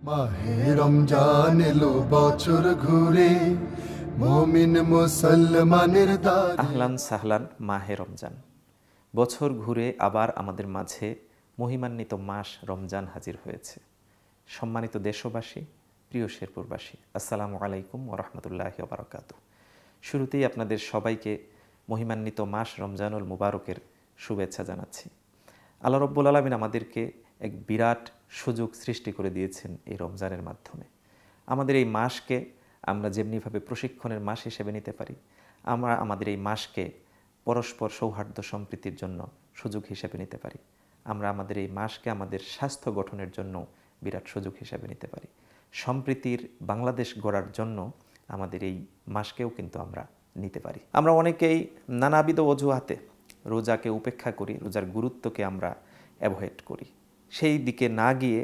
মাহে রমজান এলো বছর ঘুরে, মুমিন মুসলমানের দ্বারে। আহলান সাহলান মাহে রমজান। বছর ঘুরে আবার আমাদের মাঝে মহিমান্বিত মাস রমজান হাজির হয়েছে। সম্মানিত দেশবাসী, প্রিয় শেরপুরবাসী, আসসালামু আলাইকুম ওয়া রাহমাতুল্লাহি ওয়া বারাকাতুহু। শুরুতেই আপনাদের সবাইকে মহিমান্বিত মাস রমজানুল মুবারকের শুভেচ্ছা জানাচ্ছি। আল্লাহ রব্বুল আলামিন আমাদেরকে এক বিরাট সুযোগ সৃষ্টি করে দিয়েছেন এই রমজানের মাধ্যমে। আমাদের এই মাসকে আমরা যেমনিভাবে প্রশিক্ষণের মাস হিসেবে নিতে পারি, আমরা আমাদের এই মাসকে পরস্পর সৌহার্দ্য সম্প্রীতির জন্য সুযোগ হিসেবে নিতে পারি। আমরা আমাদের এই মাসকে আমাদের স্বাস্থ্য গঠনের জন্য বিরাট সুযোগ হিসেবে নিতে পারি। সম্প্রীতির বাংলাদেশ গড়ার জন্য আমাদের এই মাসকেও কিন্তু আমরা নিতে পারি। আমরা অনেকেই নানাবিধ অজুহাতে রোজাকে উপেক্ষা করি, রোজার গুরুত্বকে আমরা অ্যাভয়েড করি। সেই দিকে না গিয়ে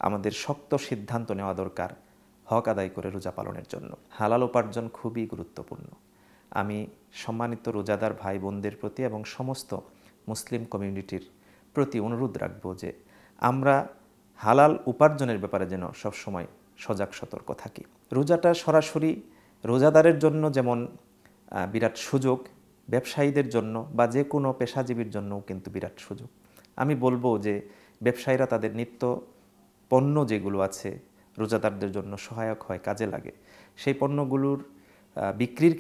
আমাদের শক্ত সিদ্ধান্ত নেওয়া দরকার হক আদায় করে রোজা পালনের জন্য। হালাল উপার্জন খুবই গুরুত্বপূর্ণ। আমি সম্মানিত রোজাদার ভাই বোনদের প্রতি এবং সমস্ত মুসলিম কমিউনিটির প্রতি অনুরোধ রাখব যে আমরা হালাল উপার্জনের ব্যাপারে যেন সবসময় সজাগ সতর্ক থাকি। রোজাটা সরাসরি রোজাদারের জন্য যেমন বিরাট সুযোগ, ব্যবসায়ীদের জন্য বা যে কোনো পেশাজীবীর জন্যও কিন্তু বিরাট সুযোগ। আমি বলবো যে ব্যবসায়ীরা তাদের নিত্য পণ্য যেগুলো আছে রোজাদারদের জন্য সহায়ক হয়, কাজে লাগে, সেই পণ্যগুলোর বিক্রির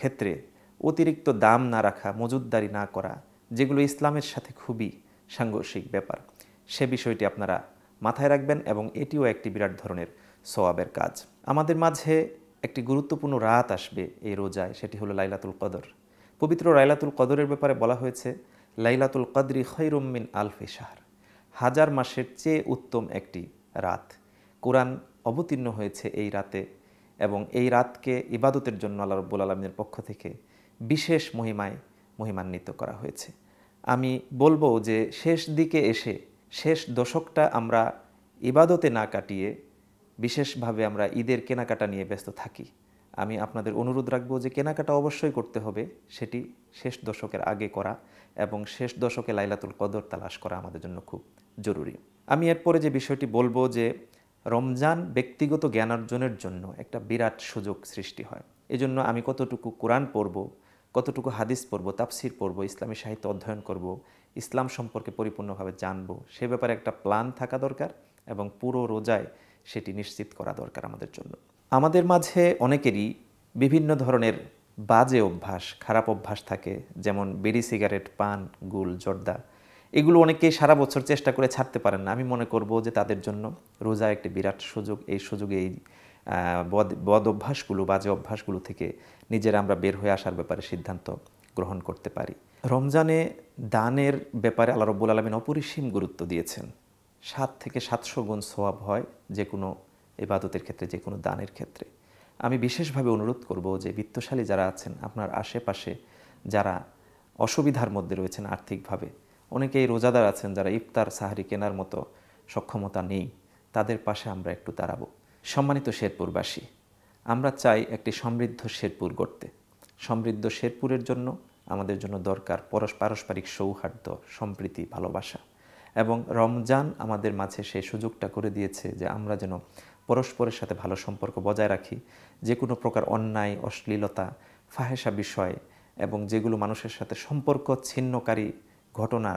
ক্ষেত্রে অতিরিক্ত দাম না রাখা, মজুতদারি না করা, যেগুলো ইসলামের সাথে খুবই সাংঘর্ষিক ব্যাপার, সে বিষয়টি আপনারা মাথায় রাখবেন এবং এটিও একটি বিরাট ধরনের সওয়াবের কাজ। আমাদের মাঝে একটি গুরুত্বপূর্ণ রাত আসবে এই রোজায়, সেটি হলো লাইলাতুল কদর। পবিত্র লাইলাতুল কদরের ব্যাপারে বলা হয়েছে, লাইলাতুল কদরি খায়রুম মিন আলফি শাহর, হাজার মাসের চেয়ে উত্তম একটি রাত। কোরআন অবতীর্ণ হয়েছে এই রাতে এবং এই রাতকে ইবাদতের জন্য আল্লাহ রাব্বুল আলামিনের পক্ষ থেকে বিশেষ মহিমান্বিত করা হয়েছে। আমি বলবো যে শেষ দিকে এসে শেষ দশকটা আমরা ইবাদতে না কাটিয়ে বিশেষভাবে আমরা ঈদের কেনাকাটা নিয়ে ব্যস্ত থাকি। আমি আপনাদের অনুরোধ রাখবো যে কেনাকাটা অবশ্যই করতে হবে, সেটি শেষ দশকের আগে করা এবং শেষ দশকে লাইলাতুল কদর তালাশ করা আমাদের জন্য খুব জরুরি। আমি এরপরে যে বিষয়টি বলবো যে রমজান ব্যক্তিগত জ্ঞান অর্জনের জন্য একটা বিরাট সুযোগ সৃষ্টি হয়। এজন্য আমি কতটুকু কোরআন পড়ব, কতটুকু হাদিস পড়ব, তাফসির পড়ব, ইসলামী সাহিত্য অধ্যয়ন করব, ইসলাম সম্পর্কে পরিপূর্ণভাবে জানব, সে ব্যাপারে একটা প্ল্যান থাকা দরকার এবং পুরো রোজায় সেটি নিশ্চিত করা দরকার আমাদের জন্য। আমাদের মাঝে অনেকেরই বিভিন্ন ধরনের বাজে অভ্যাস, খারাপ অভ্যাস থাকে, যেমন বিড়ি, সিগারেট, পান, গুল, জর্দা। এগুলো অনেকেই সারা বছর চেষ্টা করে ছাড়তে পারেন না। আমি মনে করব যে তাদের জন্য রোজা একটি বিরাট সুযোগ। এই সুযোগে এই বদ অভ্যাসগুলো, বাজে অভ্যাসগুলো থেকে নিজেরা আমরা বের হয়ে আসার ব্যাপারে সিদ্ধান্ত গ্রহণ করতে পারি। রমজানে দানের ব্যাপারে আল্লাহ রাব্বুল আলামিন অপরিসীম গুরুত্ব দিয়েছেন। 7 থেকে 700 গুণ সওয়াব হয় যে কোনো ইবাদতের ক্ষেত্রে, যে কোনো দানের ক্ষেত্রে। আমি বিশেষভাবে অনুরোধ করব যে বিত্তশালী যারা আছেন, আপনার আশেপাশে যারা অসুবিধার মধ্যে রয়েছেন আর্থিকভাবে, অনেকেই রোজাদার আছেন যারা ইফতার সাহারি কেনার মতো সক্ষমতা নেই, তাদের পাশে আমরা একটু দাঁড়াবো। সম্মানিত শেরপুরবাসী, আমরা চাই একটি সমৃদ্ধ শেরপুর গড়তে। সমৃদ্ধ শেরপুরের জন্য আমাদের জন্য দরকার পারস্পরিক সৌহার্দ্য, সম্প্রীতি, ভালোবাসা। এবং রমজান আমাদের মাঝে সেই সুযোগটা করে দিয়েছে যে আমরা যেন পরস্পরের সাথে ভালো সম্পর্ক বজায় রাখি। যে কোনো প্রকার অন্যায়, অশ্লীলতা, ফাহেসা বিষয় এবং যেগুলো মানুষের সাথে সম্পর্ক ছিন্নকারী ঘটনা,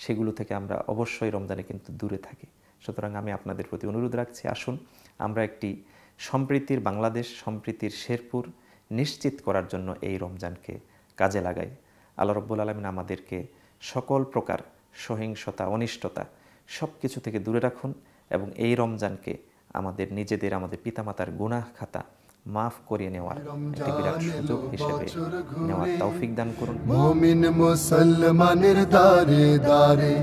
সেগুলো থেকে আমরা অবশ্যই রমজানে কিন্তু দূরে থাকি। সুতরাং আমি আপনাদের প্রতি অনুরোধ রাখছি, আসুন আমরা একটি সম্প্রীতির বাংলাদেশ, সম্প্রীতির শেরপুর নিশ্চিত করার জন্য এই রমজানকে কাজে লাগাই। আল্লাহ রাব্বুল আলামিন আমাদেরকে সকল প্রকার সহিংসতা, অনিষ্টতা সব কিছু থেকে দূরে রাখুন এবং এই রমজানকে আমাদের নিজেদের, আমাদের পিতামাতার গুনাহ খাতা মাফ করিয়ে নেওয়ার একটি বিরাট সুযোগ হিসেবে নেওয়ার তৌফিক দান করুন। মুমিন মুসলমানের দ্বারে দ্বারে